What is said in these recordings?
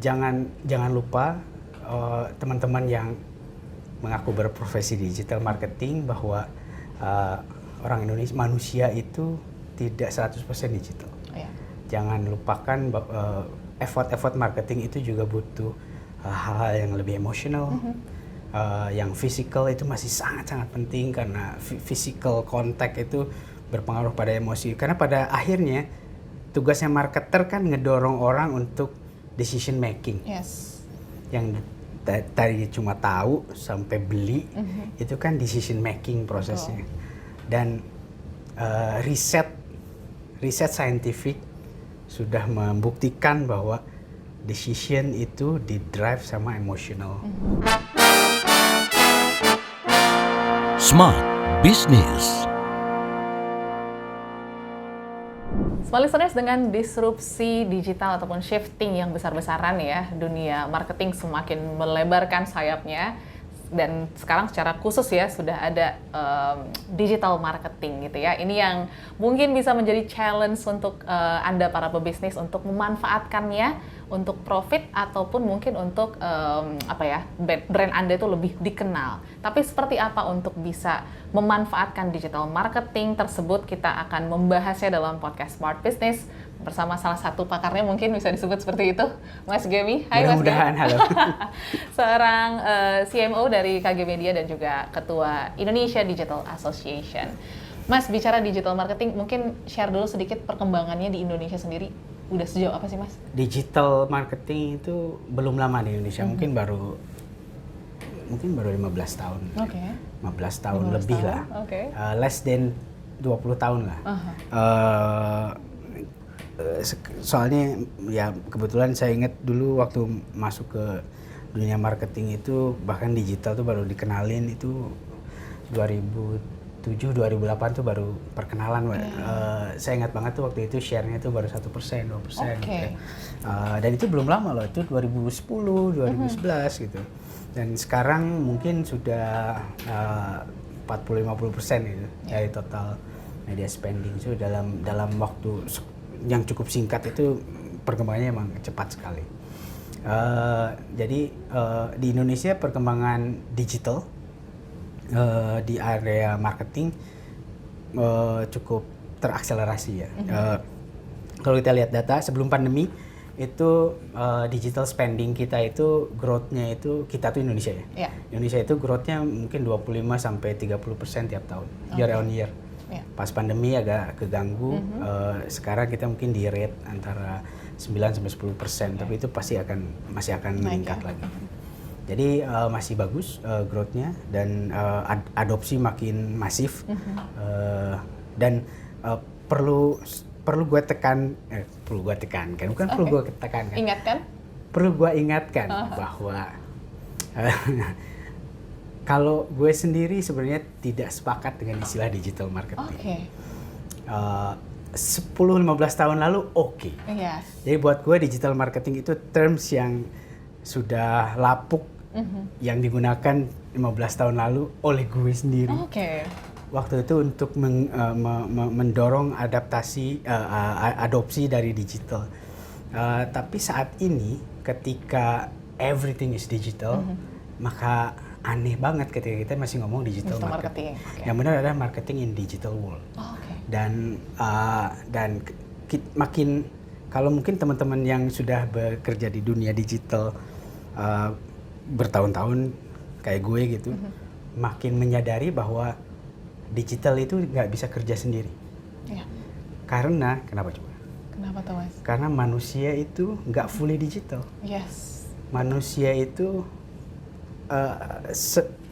jangan lupa teman-teman yang mengaku berprofesi digital marketing bahwa orang Indonesia manusia itu tidak 100% digital. Yeah. Jangan lupakan effort marketing itu juga butuh hal-hal yang lebih emosional. Yang physical itu masih sangat-sangat penting karena physical contact itu berpengaruh pada emosi. Karena pada akhirnya tugasnya marketer kan ngedorong orang untuk decision making. Yes. Yang tadi cuma tahu sampai beli itu kan decision making prosesnya. Dan riset scientific sudah membuktikan bahwa decision itu di-drive sama emotional. Smart Business. Smart listeners, dengan disrupsi digital ataupun shifting yang besar-besaran ya, dunia marketing semakin melebarkan sayapnya. Dan sekarang secara khusus ya sudah ada digital marketing gitu ya. Ini yang mungkin bisa menjadi challenge untuk Anda para pebisnis untuk memanfaatkannya untuk profit ataupun mungkin untuk brand Anda itu lebih dikenal. Tapi seperti apa untuk bisa memanfaatkan digital marketing tersebut, kita akan membahasnya dalam podcast Smart Business bersama salah satu pakarnya, mungkin bisa disebut seperti itu, Mas Gemi. Hai Mas Gemi. Mudah-mudahan, halo. Seorang CMO dari KG Media dan juga Ketua Indonesia Digital Association. Mas, bicara digital marketing, mungkin share dulu sedikit perkembangannya di Indonesia sendiri. Udah sejauh apa sih, Mas? Digital marketing itu belum lama di Indonesia, mungkin baru 15 tahun. Oke. 15 tahun lebih lah. Oke. Less than 20 tahun lah. Soalnya ya kebetulan saya ingat dulu waktu masuk ke dunia marketing itu, bahkan digital tuh baru dikenalin itu 2007 2008 tuh baru perkenalan. Saya ingat banget tuh waktu itu share-nya tuh baru 1%, 2%. Okay. Dan itu belum lama loh, itu 2010 2011 gitu. Dan sekarang mungkin sudah 40-50% gitu dari total media spending. So dalam waktu yang cukup singkat itu perkembangannya emang cepat sekali. Jadi di Indonesia perkembangan digital di area marketing cukup terakselerasi ya. Kalau kita lihat data sebelum pandemi itu digital spending kita itu growth-nya itu, kita tuh Indonesia ya. Indonesia itu growth-nya mungkin 25-30% tiap tahun, year on year. Pas pandemi agak keganggu, sekarang kita mungkin di rate antara 9-10%, tapi itu pasti masih akan meningkat lagi. Jadi masih bagus growth-nya dan adopsi makin masif. Dan perlu gue tekankan, bukan perlu gue tekankan. Ingatkan? Perlu gue ingatkan bahwa kalau gue sendiri sebenarnya tidak sepakat dengan istilah digital marketing. 10-15 tahun lalu oke. Yes. Jadi buat gue digital marketing itu terms yang sudah lapuk, yang digunakan 15 tahun lalu oleh gue sendiri. Waktu itu untuk mendorong adopsi dari digital. Tapi saat ini ketika everything is digital, maka aneh banget ketika kita masih ngomong digital marketing. Yang benar adalah marketing in digital world. Dan makin, kalau mungkin teman-teman yang sudah bekerja di dunia digital bertahun-tahun kayak gue gitu, makin menyadari bahwa digital itu nggak bisa kerja sendiri. Karena kenapa coba? Kenapa tuh, Mas? Karena manusia itu nggak fully digital. Yes. Manusia itu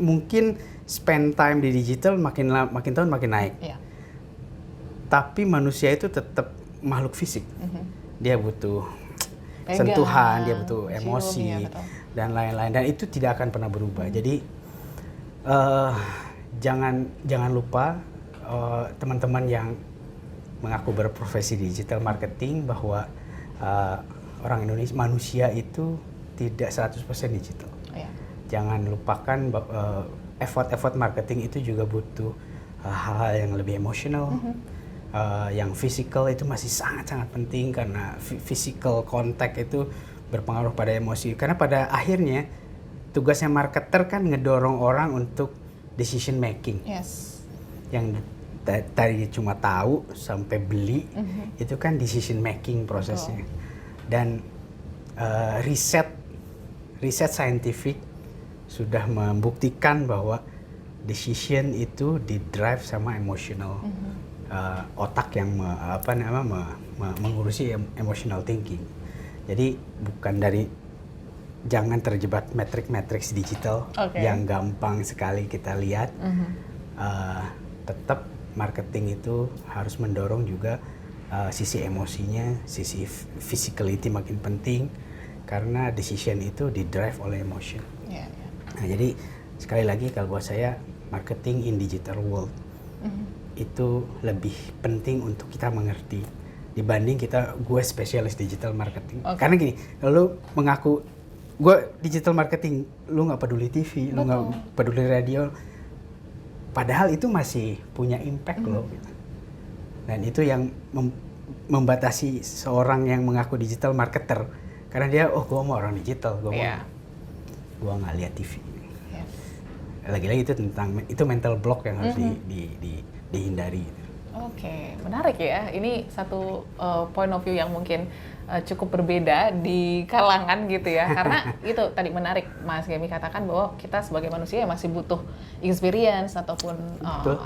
mungkin spend time di digital makin tahun makin naik. Tapi manusia itu tetap makhluk fisik. Dia butuh sentuhan, dia butuh emosi dan lain-lain, dan itu tidak akan pernah berubah. Jadi jangan lupa teman-teman yang mengaku berprofesi digital marketing bahwa orang Indonesia manusia itu tidak 100% digital. Jangan lupakan effort marketing itu juga butuh hal-hal yang lebih emosional. Yang physical itu masih sangat-sangat penting karena physical contact itu berpengaruh pada emosi. Karena pada akhirnya tugasnya marketer kan ngedorong orang untuk decision making. Yes. Yang tadi cuma tahu sampai beli, itu kan decision making prosesnya. Dan riset saintifik sudah membuktikan bahwa decision itu di-drive sama emotional otak yang mengurusi emotional thinking. Jadi bukan dari jangan terjebak matriks digital yang gampang sekali kita lihat. Tetap marketing itu harus mendorong juga sisi emosinya, sisi physicality makin penting karena decision itu di-drive oleh emotion. Nah, jadi sekali lagi kalau buat saya marketing in digital world itu lebih penting untuk kita mengerti dibanding gue spesialis digital marketing. Karena gini, kalau mengaku gue digital marketing, lu nggak peduli TV, lu nggak peduli radio, padahal itu masih punya impact loh. Gitu. Dan itu yang membatasi seorang yang mengaku digital marketer, karena dia gue mau orang digital, gue nggak lihat TV. Lagi-lagi itu mental block yang harus dihindari. Oke, menarik ya. Ini satu point of view yang mungkin cukup berbeda di kalangan gitu ya. Karena itu tadi menarik Mas Gemi katakan bahwa kita sebagai manusia masih butuh experience ataupun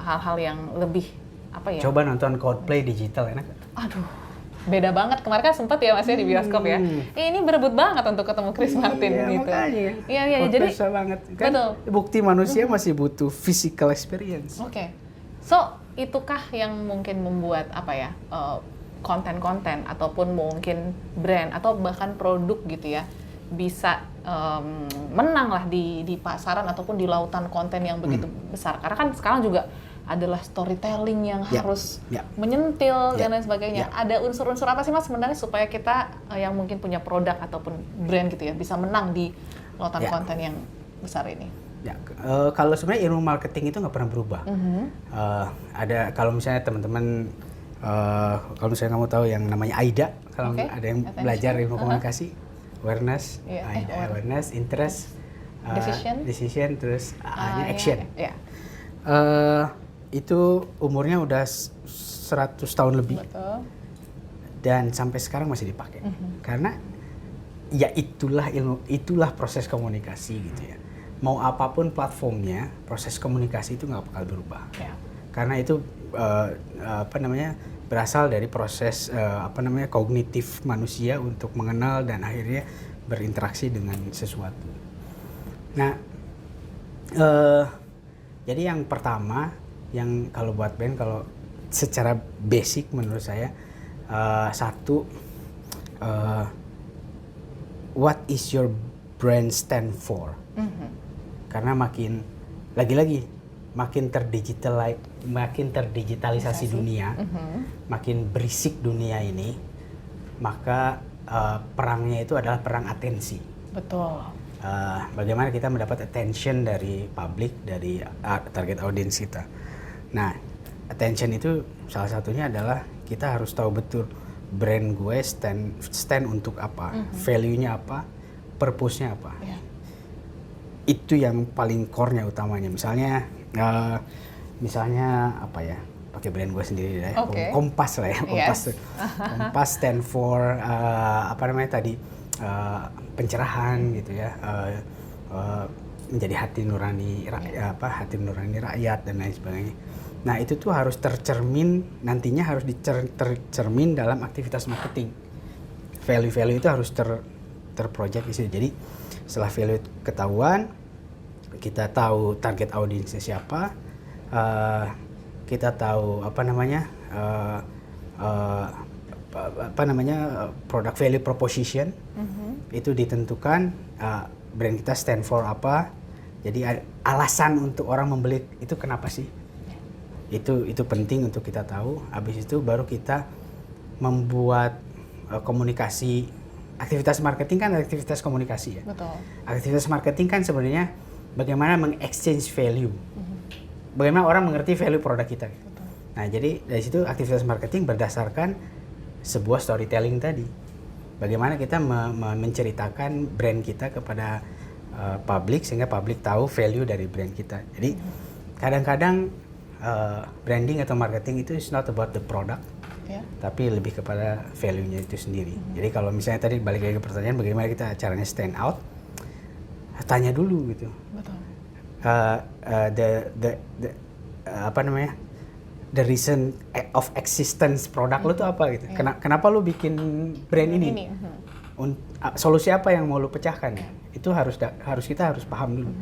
hal-hal yang lebih apa ya. Coba nonton Coldplay digital, enak? Aduh, beda banget. Kemarin kan sempat ya Mas ya di bioskop ya. Ini berebut banget untuk ketemu Chris Martin gitu. Iya, jadi susah banget. Kan betul. Bukti manusia masih butuh physical experience. So, itukah yang mungkin membuat apa ya konten-konten ataupun mungkin brand atau bahkan produk gitu ya bisa menang lah di pasaran ataupun di lautan konten yang begitu besar, karena kan sekarang juga adalah storytelling yang harus menyentil dan lain sebagainya. Ada unsur-unsur apa sih Mas sebenarnya supaya kita yang mungkin punya produk ataupun brand gitu ya bisa menang di lautan konten yang besar ini? Kalau sebenarnya ilmu marketing itu nggak pernah berubah. Ada kalau misalnya teman-teman kalau misalnya kamu tahu yang namanya AIDA, kalau ada yang belajar ilmu komunikasi, awareness, awareness, interest, decision, terus action. Itu umurnya udah 100 tahun lebih. Betul. Dan sampai sekarang masih dipakai. Karena ya itulah proses komunikasi gitu ya. Mau apapun platformnya, proses komunikasi itu nggak bakal berubah. Karena itu berasal dari proses kognitif manusia untuk mengenal dan akhirnya berinteraksi dengan sesuatu. Nah, jadi yang pertama, yang kalau buat brand, kalau secara basic menurut saya, what is your brand stand for? Karena makin terdigitalisasi dunia, makin berisik dunia ini, maka perangnya itu adalah perang atensi. Betul. Bagaimana kita mendapat attention dari publik, dari target audience kita. Nah, attention itu salah satunya adalah kita harus tahu betul brand gue stand untuk apa, value-nya apa, purpose-nya apa. Itu yang paling core-nya utamanya. Misalnya apa ya, pakai brand gue sendiri deh, Kompas lah ya. Kompas stand for pencerahan gitu ya, menjadi hati nurani rakyat dan lain sebagainya. Nah, itu tuh harus nantinya harus tercermin dalam aktivitas marketing. Value-value itu harus terproject di situ. Jadi setelah value ketahuan, kita tahu target audiensnya siapa, kita tahu product value proposition, itu ditentukan, brand kita stand for apa, jadi alasan untuk orang membeli itu kenapa sih, itu penting untuk kita tahu. Habis itu baru kita membuat komunikasi. Aktivitas marketing kan aktivitas komunikasi ya. Betul. Aktivitas marketing kan sebenarnya bagaimana meng-exchange value, bagaimana orang mengerti value produk kita. Betul. Nah, jadi dari situ aktivitas marketing berdasarkan sebuah storytelling tadi. bagaimana kita menceritakan brand kita kepada publik sehingga publik tahu value dari brand kita. Jadi kadang-kadang branding atau marketing itu is not about the product, tapi lebih kepada value-nya itu sendiri. Jadi kalau misalnya tadi balik lagi ke pertanyaan bagaimana kita caranya stand out, tanya dulu gitu. Betul. The reason of existence produk lu tuh apa gitu. Kenapa lu bikin brand ini? Solusi apa yang mau lu pecahkan? Itu kita harus paham dulu.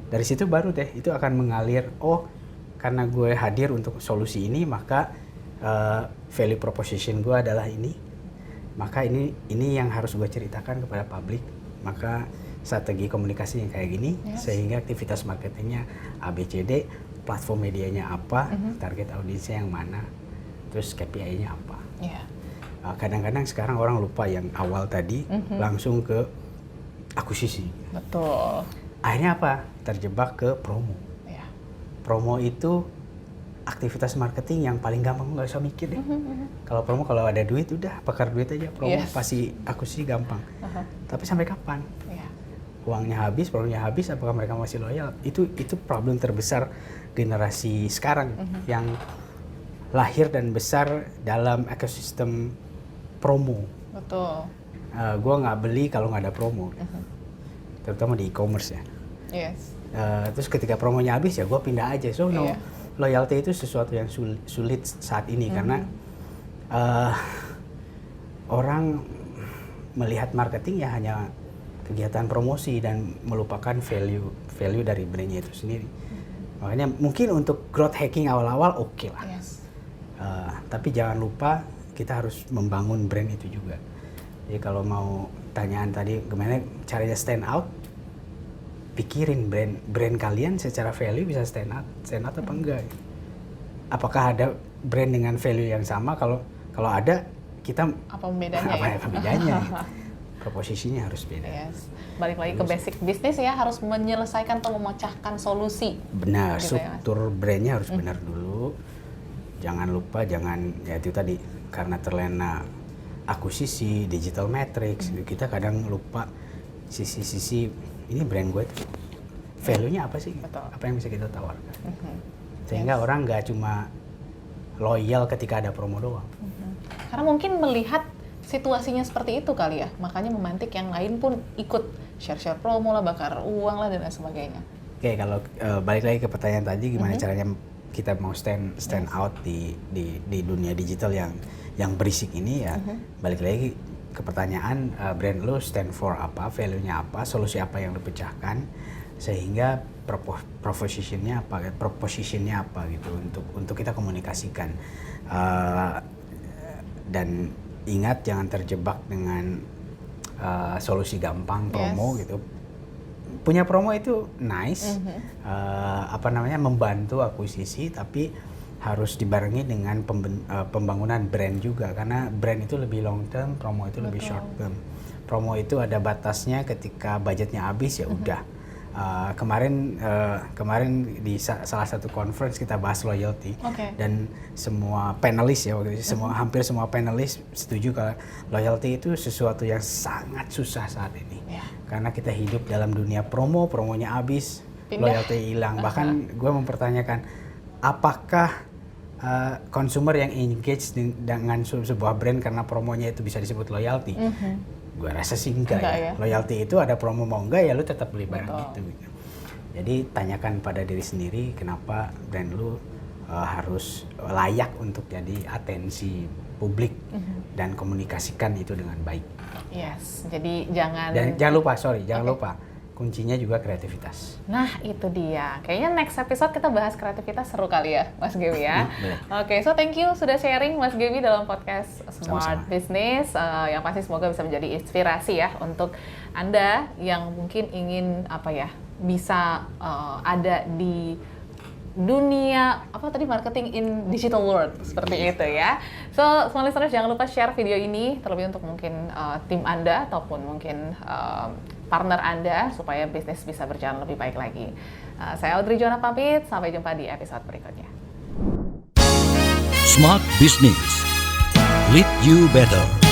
Dari situ baru deh itu akan mengalir. Oh, karena gue hadir untuk solusi ini, maka value proposition gue adalah ini. Maka ini yang harus gue ceritakan kepada publik. Maka strategi komunikasi yang kayak gini, sehingga aktivitas marketingnya ABCD, platform medianya apa, target audiensnya yang mana, terus KPI-nya apa. Kadang-kadang sekarang orang lupa yang awal tadi, langsung ke akuisisi. Betul. Akhirnya apa? Terjebak ke promo. Promo itu aktivitas marketing yang paling gampang, nggak usah mikir deh. Kalau promo, kalau ada duit udah bakar duit aja, promo pasti akuisisi gampang. Tapi sampai kapan? Uangnya habis, promonya habis, apakah mereka masih loyal? Itu problem terbesar generasi sekarang yang lahir dan besar dalam ekosistem promo. Betul. Gue nggak beli kalau nggak ada promo, terutama di e-commerce ya. Terus ketika promonya habis ya gue pindah aja. So loyalty itu sesuatu yang sulit saat ini karena orang melihat marketing ya hanya kegiatan promosi dan melupakan value dari brandnya itu sendiri. Makanya mungkin untuk growth hacking awal-awal oke lah. Tapi jangan lupa kita harus membangun brand itu juga. Jadi kalau mau tanyaan tadi gimana caranya stand out, pikirin brand kalian secara value bisa stand out apa enggak? Apakah ada brand dengan value yang sama? Kalau ada kita apa bedanya? Apa bedanya? Proposisinya harus beda. Balik lagi ke basic bisnis ya, harus menyelesaikan atau memecahkan solusi. Benar, gitu struktur brandnya harus benar dulu. Jangan lupa, ya itu tadi, karena terlena akuisisi, digital matrix, kita kadang lupa sisi-sisi ini brand gue tuh value-nya apa sih? Betul. Apa yang bisa kita tawarkan? Sehingga orang nggak cuma loyal ketika ada promo doang. Karena mungkin melihat situasinya seperti itu kali ya, makanya memantik yang lain pun ikut share promo lah, bakar uang lah dan lain sebagainya. Oke, kalau balik lagi ke pertanyaan tadi, gimana caranya kita mau stand out di dunia digital yang berisik ini ya, balik lagi ke pertanyaan, brand lo stand for apa, value-nya apa, solusi apa yang lo pecahkan, sehingga propositionnya apa gitu untuk kita komunikasikan. Dan ingat jangan terjebak dengan solusi gampang promo gitu. Punya promo itu nice, membantu akuisisi, tapi harus dibarengi dengan pembangunan brand juga, karena brand itu lebih long term, promo itu lebih short term. Promo itu ada batasnya, ketika budgetnya habis ya udah. Kemarin di salah satu conference kita bahas loyalty, dan semua panelis ya waktu itu, hampir semua panelis setuju kalau loyalty itu sesuatu yang sangat susah saat ini, karena kita hidup dalam dunia promonya habis, loyalty hilang. Bahkan gue mempertanyakan apakah consumer yang engage dengan sebuah brand karena promonya itu bisa disebut loyalty. Gue rasa sih enggak ya. Loyalty itu ada promo mau enggak ya lu tetap beli barang itu gitu. Jadi tanyakan pada diri sendiri kenapa brand lu harus layak untuk jadi atensi publik dan komunikasikan itu dengan baik. Jadi jangan lupa kuncinya juga kreativitas. Nah itu dia, kayaknya next episode kita bahas kreativitas, seru kali ya Mas Gaby ya. Oke, so thank you sudah sharing Mas Gaby dalam podcast Smart Business. Yang pasti semoga bisa menjadi inspirasi ya untuk Anda yang mungkin ingin bisa ada di dunia marketing in digital world seperti itu ya. So, semua listeners jangan lupa share video ini terlebih untuk mungkin tim Anda ataupun mungkin partner Anda supaya bisnis bisa berjalan lebih baik lagi. Saya Audrey Joanna pamit, sampai jumpa di episode berikutnya. Smart Business. Lead you better.